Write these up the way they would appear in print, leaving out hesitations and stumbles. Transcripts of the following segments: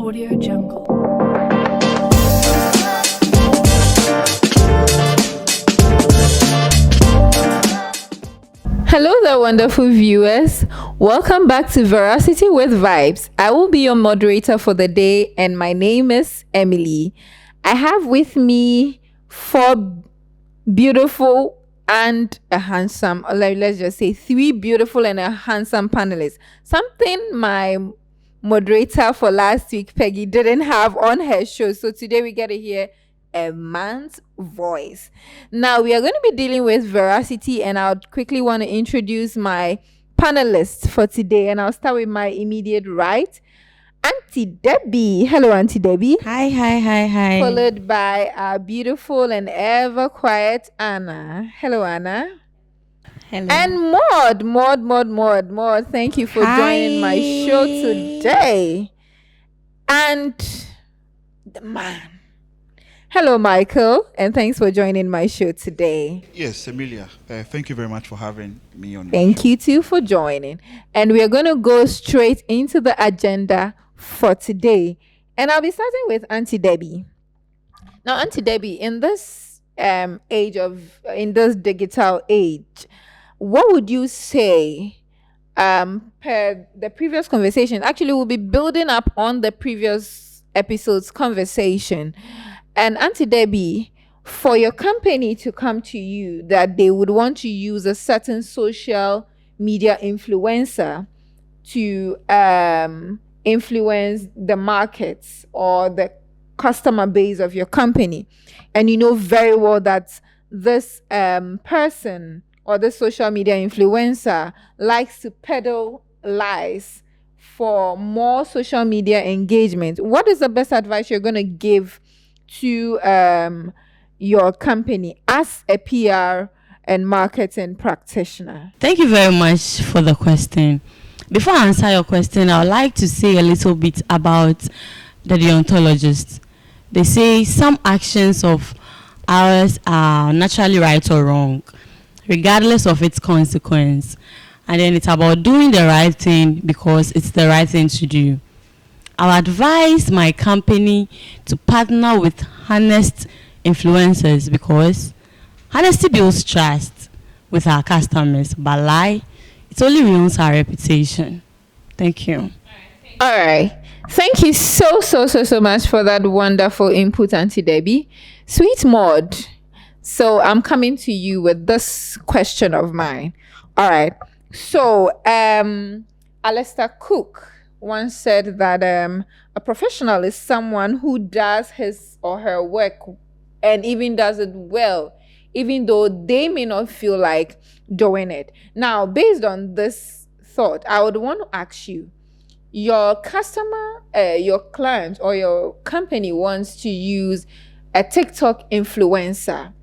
Audio Jungle. Hello there, wonderful viewers. Welcome back to Veracity with Vibes. I will be your moderator for the day, and my name is Emily. I have with me four beautiful and a handsome, or let's just say three beautiful and a handsome panelists. Something my moderator for last week, Peggy, didn't have on her show. So today we get to hear a man's voice. Now we are going to be dealing with veracity, and I'll quickly want to introduce my panelists for today. And I'll start with my immediate right, Auntie Debbie. Hello, Auntie Debbie. Hi. Followed by our beautiful and ever quiet Anna. Hello, Anna. Hello. And Maud. Thank you for joining my show today. And the man. Hello, Michael, and thanks for joining my show today. Yes, Emelia. Thank you very much for having me on. Thank you too for joining. And we are going to go straight into the agenda for today. And I'll be starting with Auntie Debbie. Now, Auntie Debbie, in this in this digital age, what would you say, per the previous conversation? Actually, we'll be building up on the previous episode's conversation. And Auntie Debbie, for your company to come to you that they would want to use a certain social media influencer to influence the markets or the customer base of your company, and you know very well that this person or the social media influencer likes to peddle lies for more social media engagement, what is the best advice you're going to give to your company as a PR and marketing practitioner? Thank you very much for the question. Before I answer your question, I would like to say a little bit about the deontologist. They say some actions of ours are naturally right or wrong, regardless of its consequence. And then it's about doing the right thing because it's the right thing to do. I advise my company to partner with honest influencers because honesty builds trust with our customers, but lie, it only ruins our reputation. Thank you. All right. Thank you so much for that wonderful input, Auntie Debbie. Sweet Maud. So I'm coming to you with this question of mine. All right. So Alistair Cook once said that a professional is someone who does his or her work and even does it well, even though they may not feel like doing it. Now, based on this thought, I would want to ask you, your customer, your client or your company wants to use a TikTok influencer.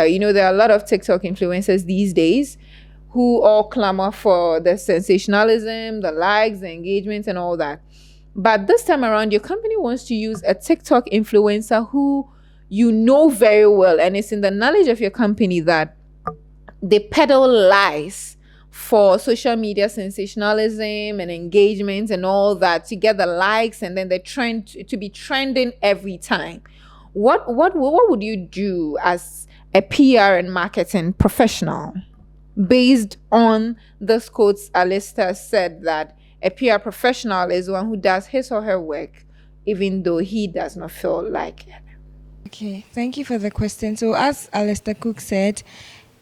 You know, there are a lot of TikTok influencers these days who all clamor for the sensationalism, the likes, the engagement, and all that. But this time around, your company wants to use a TikTok influencer who you know very well, and it's in the knowledge of your company that they peddle lies for social media sensationalism and engagement and all that to get the likes, and then they trend to be trending every time. What would you do as a PR and marketing professional based on this quotes Alistair said that a PR professional is one who does his or her work even though he does not feel like it? Okay, thank you for the question. So as Alistair Cook said,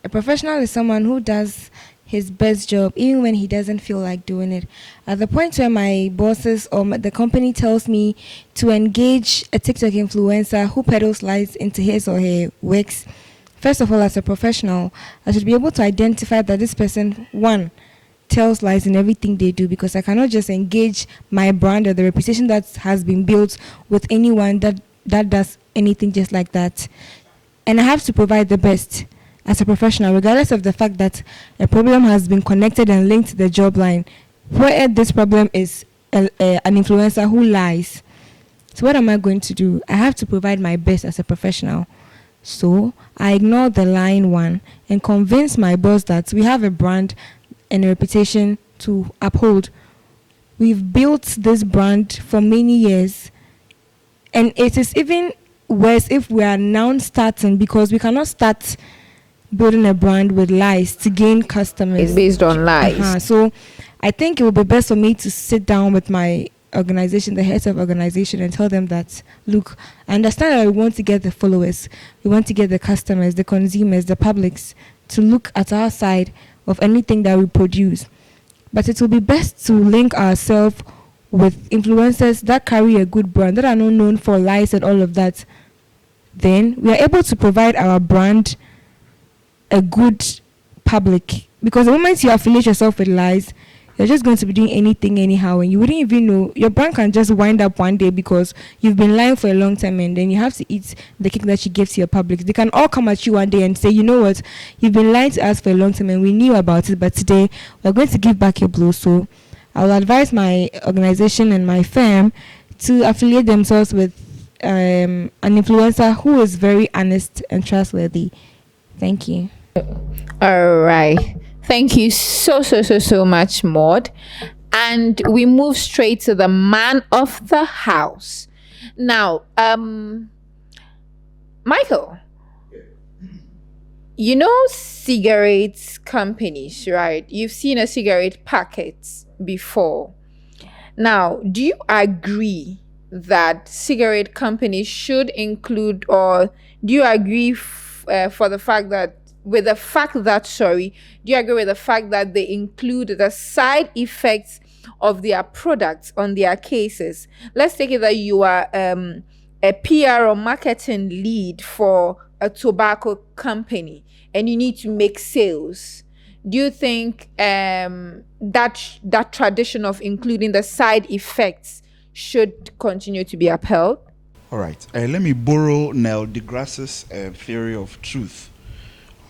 a professional is someone who does his best job even when he doesn't feel like doing it. At the point where my bosses or the company tells me to engage a TikTok influencer who peddles lies into his or her works, first of all, as a professional, I should be able to identify that this person, one, tells lies in everything they do, because I cannot just engage my brand or the reputation that has been built with anyone that does anything just like that. And I have to provide the best as a professional, regardless of the fact that a problem has been connected and linked to the job line, where this problem is an influencer who lies. So what am I going to do? I have to provide my best as a professional. So I ignore the lying one and convince my boss that we have a brand and a reputation to uphold. we've built this brand for many years, and it is even worse if we are now starting, because we cannot start building a brand with lies to gain customers. It's based on lies. So I think it would be best for me to sit down with my organization, the heads of organization, and tell them that, look, I understand that we want to get the followers, we want to get the customers, the consumers, the publics to look at our side of anything that we produce. But it will be best to link ourselves with influencers that carry a good brand, that are not known for lies and all of that. Then we are able to provide our brand a good public. Because the moment you affiliate yourself with lies, you're just going to be doing anything anyhow, and you wouldn't even know. Your brand can just wind up one day because you've been lying for a long time, and then you have to eat the cake that you give to your public. They can all come at you one day and say, you know what, you've been lying to us for a long time and we knew about it, but today we're going to give back your blow. So I will advise my organization and my firm to affiliate themselves with an influencer who is very honest and trustworthy. Thank you. All right. Thank you so much, Maud. And we move straight to the man of the house. Now, Michael, you know cigarette companies, right? You've seen a cigarette packet before. Now, do you agree that cigarette companies should include, or do you agree for the fact that, with the fact that, do you agree with the fact that they include the side effects of their products on their cases? Let's take it that you are a PR or marketing lead for a tobacco company and you need to make sales. Do you think that tradition of including the side effects should continue to be upheld? All right. Let me borrow Neil deGrasse's theory of truth.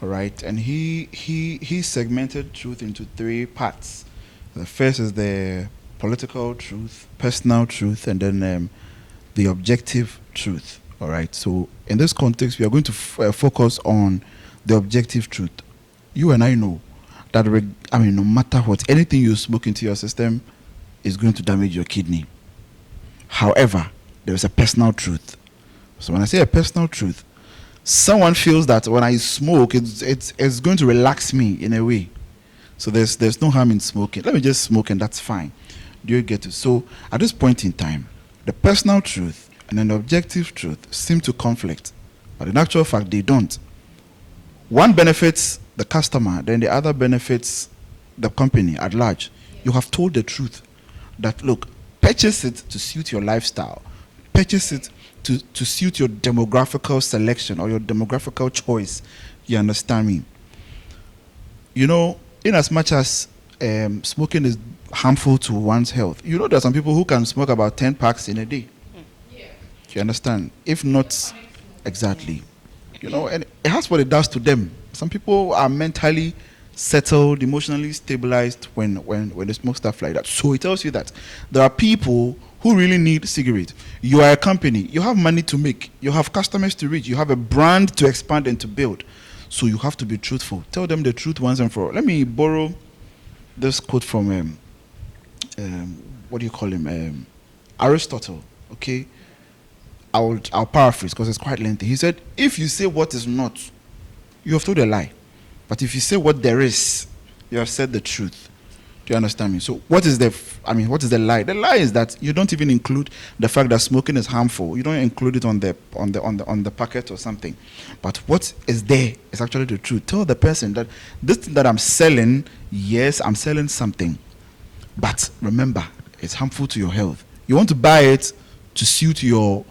All right, and he segmented truth into three parts. The first is the political truth, personal truth, and then the objective truth. All right, so in this context, we are going to focus on the objective truth. You and I know that, no matter what, anything you smoke into your system is going to damage your kidney. However, there is a personal truth. So when I say a personal truth, someone feels that when I smoke, it's going to relax me in a way. So there's no harm in smoking. Let me just smoke and that's fine. Do you get it? So at this point in time, the personal truth and then the objective truth seem to conflict. But in actual fact, they don't. One benefits the customer, then the other benefits the company at large. You have told the truth that, look, purchase it to suit your lifestyle. Purchase it to suit your demographical selection or your demographical choice. You understand me? You know, in as much as smoking is harmful to one's health, you know there are some people who can smoke about 10 packs in a day. Yeah. You understand? If not, exactly. You know, and it has what it does to them. Some people are mentally settled, emotionally stabilized when they smoke stuff like that. So it tells you that there are people who really need cigarettes. You are a company. You have money to make. You have customers to reach. You have a brand to expand and to build. So you have to be truthful. Tell them the truth once and for all. Let me borrow this quote from, what do you call him? Aristotle, okay? I'll paraphrase because it's quite lengthy. He said, if you say what is not, you have told a lie. But if you say what there is, you have said the truth. Do you understand me? So what is the lie? The lie is that you don't even include the fact that smoking is harmful. You don't include it on the packet or something. But what is there is actually the truth. Tell the person that this thing that I'm selling, yes, I'm selling something. But remember, it's harmful to your health. You want to buy it to suit your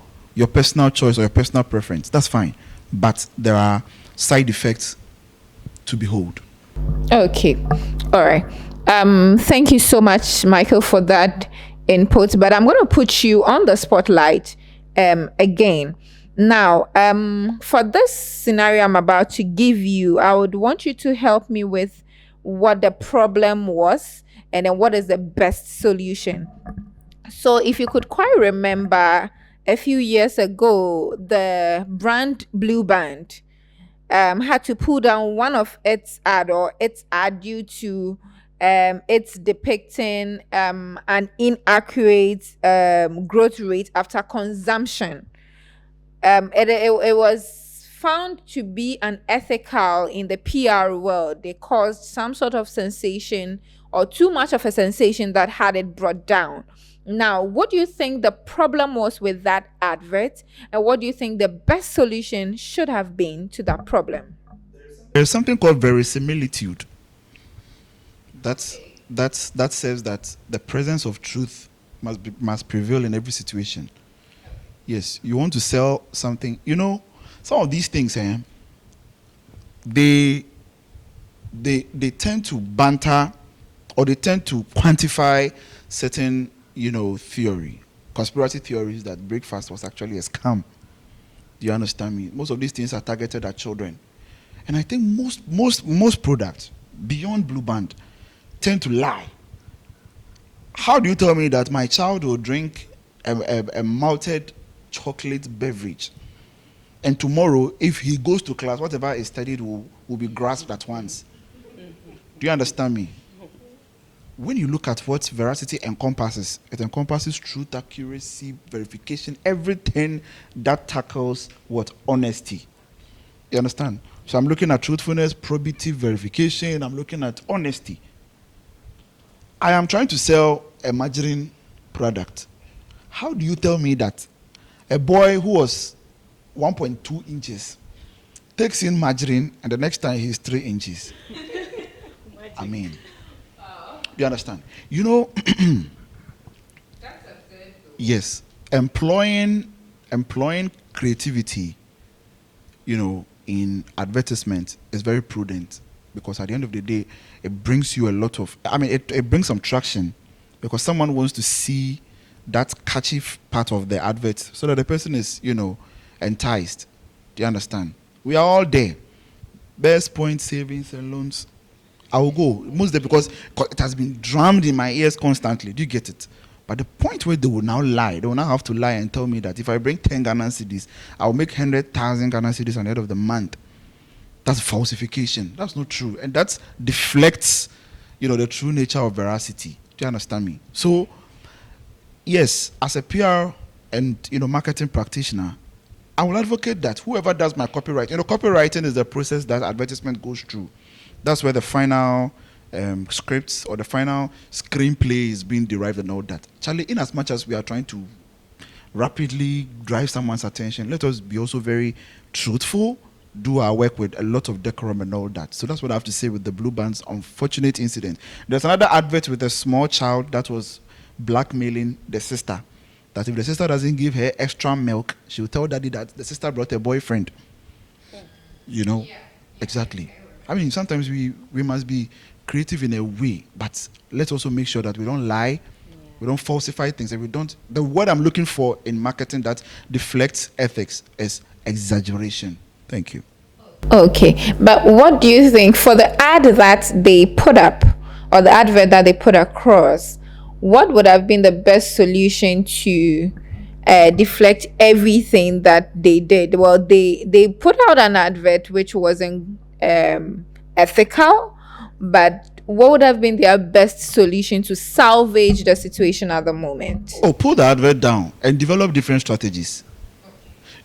personal choice or your personal preference. That's fine. But there are side effects to behold. Okay. All right. Thank you so much, Michael, for that input. But I'm going to put you on the spotlight again. Now, for this scenario I'm about to give you, I would want you to help me with what the problem was and then what is the best solution. So if you could quite remember, a few years ago, the brand Blue Band had to pull down one of its ad due to it's depicting an inaccurate growth rate after consumption. It was found to be unethical in the PR world. They caused some sort of sensation or too much of a sensation that had it brought down. Now, what do you think the problem was with that advert? And what do you think the best solution should have been to that problem? There's something called verisimilitude. That says that the presence of truth must prevail in every situation. Yes, you want to sell something. You know, some of these things, they they tend to banter, or they tend to quantify certain, theory, conspiracy theories that breakfast was actually a scam. Do you understand me? Most of these things are targeted at children, and I think most products beyond Blue Band tend to lie. How do you tell me that my child will drink a malted chocolate beverage, and tomorrow, if he goes to class, whatever is studied will be grasped at once? Do you understand me? When you look at what Veracity encompasses, it encompasses truth, accuracy, verification, everything that tackles what? Honesty. You understand? So I'm looking at truthfulness, probity, verification. I'm looking at honesty. I am trying to sell a margarine product. How do you tell me that a boy who was 1.2 inches takes in margarine and the next time he's 3 inches? I mean, you understand? Yes, employing creativity, in advertisement is very prudent, because at the end of the day, it brings you a lot of, it brings some traction, because someone wants to see that catchy part of the advert so that the person is, enticed. Do you understand? We are all there. Best point, savings and loans. I will go mostly because it has been drummed in my ears constantly. Do you get it? But the point where they will now lie, they will now have to lie and tell me that if I bring 10 Ghana cedis, I will make 100,000 Ghana cedis at the end of the month. That's falsification. That's not true. And that deflects, the true nature of Veracity. Do you understand me? So, yes, as a PR and, marketing practitioner, I will advocate that whoever does my copywriting, copywriting is the process that advertisement goes through. That's where the final scripts or the final screenplay is being derived and all that. Charlie, in as much as we are trying to rapidly drive someone's attention, let us be also very truthful, do our work with a lot of decorum and all that. So that's what I have to say with the Blue Band's unfortunate incident. There's another advert with a small child that was blackmailing the sister, that if the sister doesn't give her extra milk, she'll tell daddy that the sister brought a boyfriend. Exactly. Sometimes we must be creative in a way, but let's also make sure that we don't lie, we don't falsify things, and we don't. The word I'm looking for in marketing that deflects ethics is exaggeration. Thank you. Okay, but what do you think for the ad that they put up, or the advert that they put across? What would have been the best solution to deflect everything that they did? Well, they put out an advert which wasn't ethical, but what would have been their best solution to salvage the situation at the moment? Oh, pull the advert down and develop different strategies.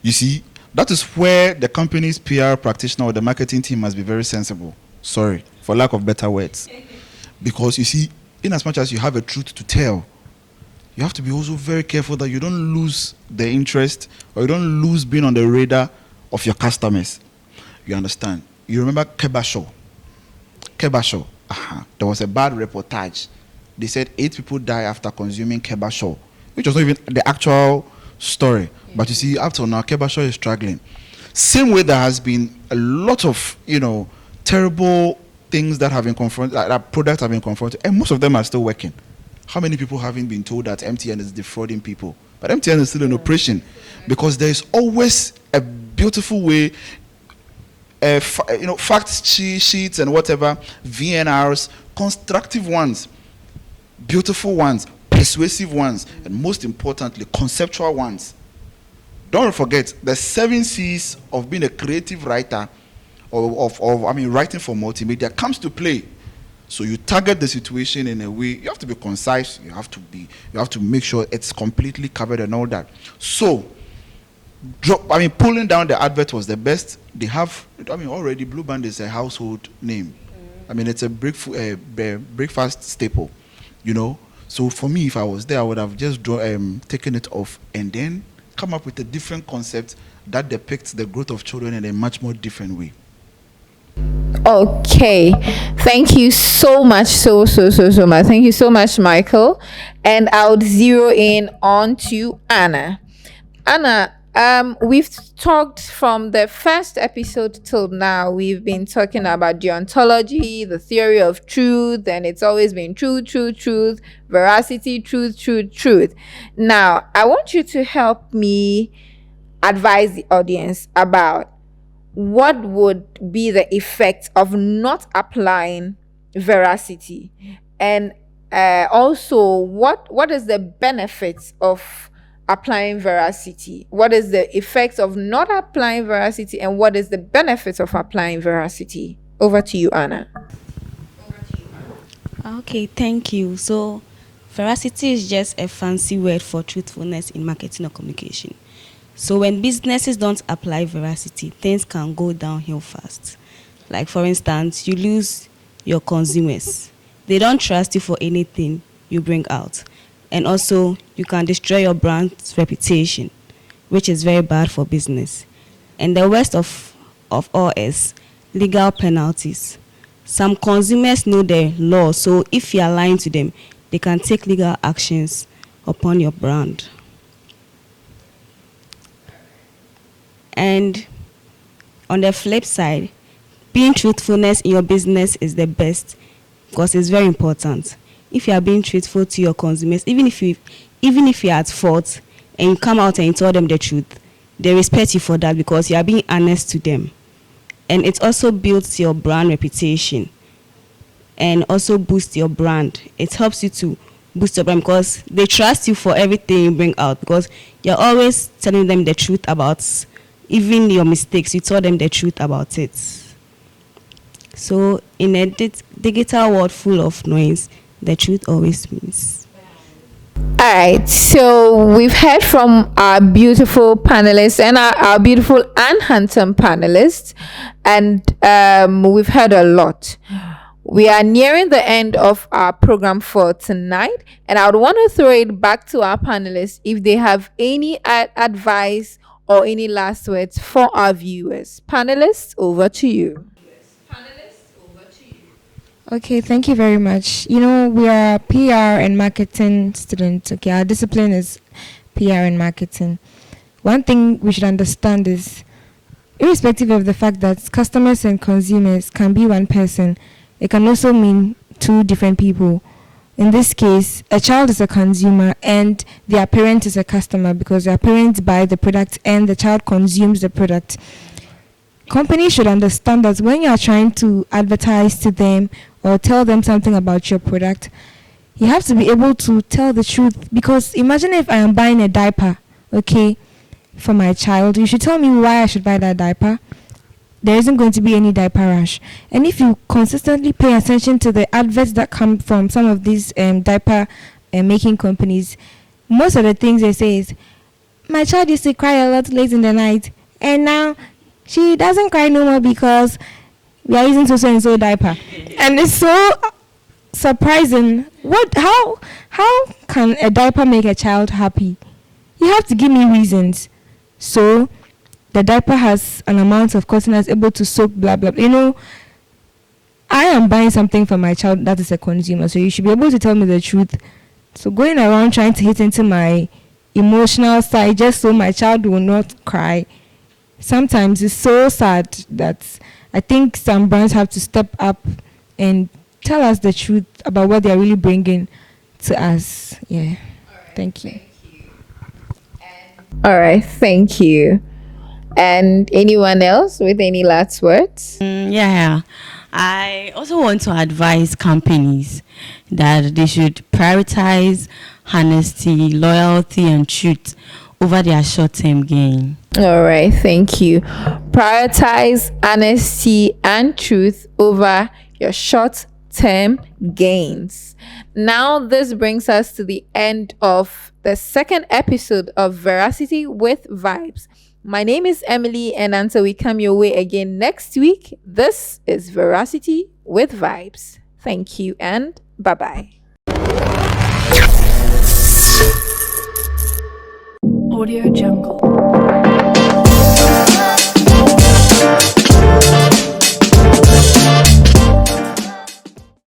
You see, that is where the company's PR practitioner or the marketing team must be very sensible. Sorry, for lack of better words. Because you see, in as much as you have a truth to tell, you have to be also very careful that you don't lose the interest, or you don't lose being on the radar of your customers. You understand? You remember Kebasho? There was a bad reportage. They said 8 people die after consuming Kebasho, which was not even the actual story. But you see, up till now, Kebasho is struggling. Same way there has been a lot of, terrible things that have been confronted, that products have been confronted, and most of them are still working. How many people haven't been told that MTN is defrauding people? But MTN is still in operation, because there is always a beautiful way, fact sheets and whatever, VNRs, constructive ones, beautiful ones, persuasive ones, and most importantly, conceptual ones. Don't forget the 7 C's of being a creative writer, or writing for multimedia comes to play. So you target the situation in a way. You have to be concise. You have to make sure it's completely covered and all that. So pulling down the advert was the best. They have, already Blue Band is a household name. It's a breakfast staple, So for me, if I was there, I would have just taken it off and then come up with a different concept that depicts the growth of children in a much more different way. Okay, thank you so much, so much. Thank you so much, Michael. And I would zero in on to Anna. Anna, we've talked from the first episode till now. We've been talking about deontology, the theory of truth, and it's always been truth, veracity, truth. Now, I want you to help me advise the audience about what would be the effect of not applying veracity, and also what is the benefits of applying veracity? What is the effect of not applying veracity, and what is the benefits of applying veracity? Over to you, Anna. Okay, thank you. So, veracity is just a fancy word for truthfulness in marketing or communication. So, when businesses don't apply veracity, things can go downhill fast. Like, for instance, you lose your consumers. They don't trust you for anything you bring out. And also, you can destroy your brand's reputation, which is very bad for business. And the worst of all is legal penalties. Some consumers know the law, so if you are lying to them, they can take legal actions upon your brand. And on the flip side, being truthfulness in your business is the best because it's very important. If you are being truthful to your consumers, even if you're at fault and you come out and you tell them the truth, they respect you for that because you are being honest to them. And it also builds your brand reputation and also boosts your brand. It helps you to boost your brand because they trust you for everything you bring out because you're always telling them the truth about even your mistakes. You tell them the truth about it. So in a digital world full of noise, the truth always wins. All right, so we've heard from our beautiful panelists and our beautiful and handsome panelists, and we've heard a lot. We are nearing the end of our program for tonight, and I would want to throw it back to our panelists if they have any advice or any last words for our viewers. Panelists, over to you. Okay, thank you very much. We are PR and marketing students. Okay, our discipline is PR and marketing. One thing we should understand is, irrespective of the fact that customers and consumers can be one person, it can also mean two different people. In this case, a child is a consumer and their parent is a customer because their parents buy the product and the child consumes the product. Companies should understand that when you are trying to advertise to them or tell them something about your product, you have to be able to tell the truth. Because imagine if I am buying a diaper, okay, for my child, you should tell me why I should buy that diaper. There isn't going to be any diaper rash. And if you consistently pay attention to the adverts that come from some of these diaper making companies, most of the things they say is, my child used to cry a lot late in the night, and now she doesn't cry no more because we are using so and so diaper. And it's so surprising. How can a diaper make a child happy? You have to give me reasons. So the diaper has an amount of cotton that's able to soak blah blah. I am buying something for my child that is a consumer, so you should be able to tell me the truth. So going around trying to hit into my emotional side just so my child will not cry, sometimes it's so sad that I think some brands have to step up and tell us the truth about what they're really bringing to us. Yeah. Thank you. All right, thank you. And anyone else with any last words? Yeah. I also want to advise companies that they should prioritize honesty, loyalty, and truth over their short-term gain. All right, thank you. Prioritize honesty and truth over your short term gains. Now, this brings us to the end of the second episode of Veracity with Vibes. My name is Emily, and until we come your way again next week, this is Veracity with Vibes. Thank you and bye-bye. Audio Jungle.